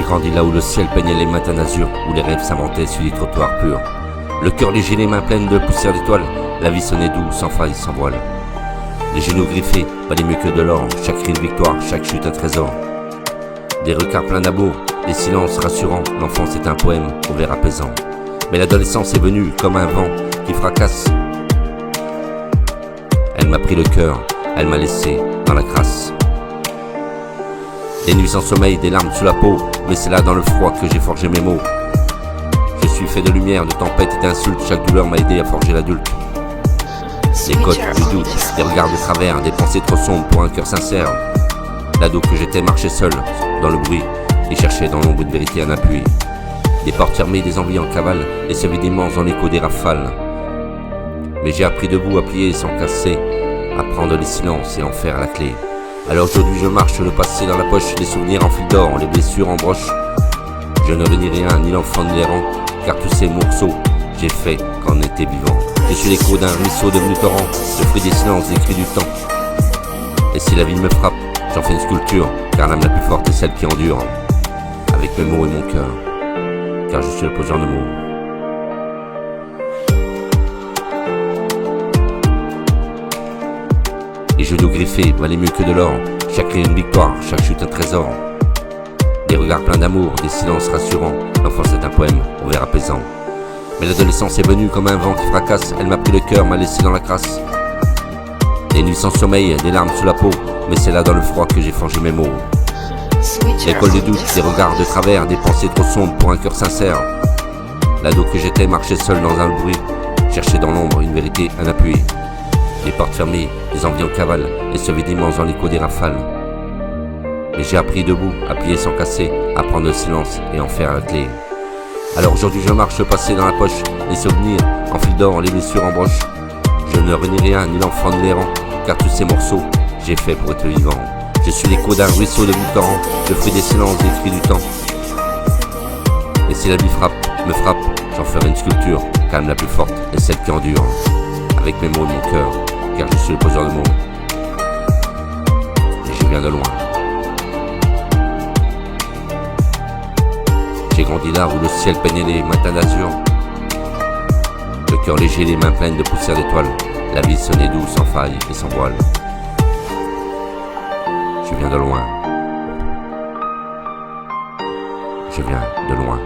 grandi là où le ciel peignait les matins d'azur, où les rêves s'inventaient sur des trottoirs purs. Le cœur léger, les mains pleines de poussière d'étoiles, la vie sonnait doux, sans faille, sans voile. Les genoux griffés valaient mieux que de l'or, chaque cri de victoire, chaque chute un trésor. Des regards pleins d'amour, des silences rassurants, l'enfance est un poème au vers apaisant. Mais l'adolescence est venue comme un vent qui fracasse. Elle m'a pris le cœur, elle m'a laissé dans la crasse. Des nuits sans sommeil, des larmes sous la peau, mais c'est là dans le froid que j'ai forgé mes mots. Je suis fait de lumière, de tempêtes et d'insultes, chaque douleur m'a aidé à forger l'adulte. Des côtes, du doute, des regards de travers, des pensées trop sombres pour un cœur sincère. L'ado que j'étais marchait seul dans le bruit et cherchait dans l'ombre une vérité un appui. Des portes fermées, des envies en cavale, et ce vide immense dans l'écho des rafales. Mais j'ai appris debout à plier sans casser, à prendre les silences et en faire la clé. Alors aujourd'hui je marche le passé dans la poche, les souvenirs en fil d'or, les blessures en broche. Je ne renie rien, ni l'enfant ni l'errant, car tous ces morceaux j'ai fait quand on était vivant. Je suis l'écho d'un ruisseau devenu torrent, le fruit des silences, des cris du temps. Et si la vie me frappe, j'en fais une sculpture, car l'âme la plus forte est celle qui endure. Avec mes mots et mon cœur, car je suis le poseur de mots. Les genoux griffés valaient mieux que de l'or, chaque cri une victoire, chaque chute un trésor. Des regards pleins d'amour, des silences rassurants, l'enfance est un poème au vers apaisant. Mais l'adolescence est venue comme un vent qui fracasse, elle m'a pris le cœur, m'a laissé dans la crasse. Des nuits sans sommeil, des larmes sous la peau, mais c'est là dans le froid que j'ai forgé mes mots. L'école des doutes, des regards de travers, des pensées trop sombres pour un cœur sincère. L'ado que j'étais marchait seul dans un bruit, cherchait dans l'ombre une vérité, un appui. Les portes fermées, les envies en cavale, et ce vide immense dans l'écho des rafales. Mais j'ai appris debout, à plier sans casser, à prendre le silence et en faire la clé. Alors aujourd'hui je marche le passé dans la poche, les souvenirs en fil d'or, les blessures en broche. Je ne renie rien, ni l'enfant ni l'errant, car tous ces morceaux j'ai fait pour être vivant. Je suis l'écho d'un ruisseau devenu torrent, le fruit des silences, des cris du temps. Et si la vie me frappe, j'en ferai une sculpture, car la plus forte est celle qui endure. Avec mes mots et mon cœur, car je suis le poseur de mots. Et je viens de loin. J'ai grandi là où le ciel peignait les matins d'azur. Le cœur léger, les mains pleines de poussière d'étoiles. La vie sonnait douce, sans faille et sans voile. Je viens de loin. Je viens de loin.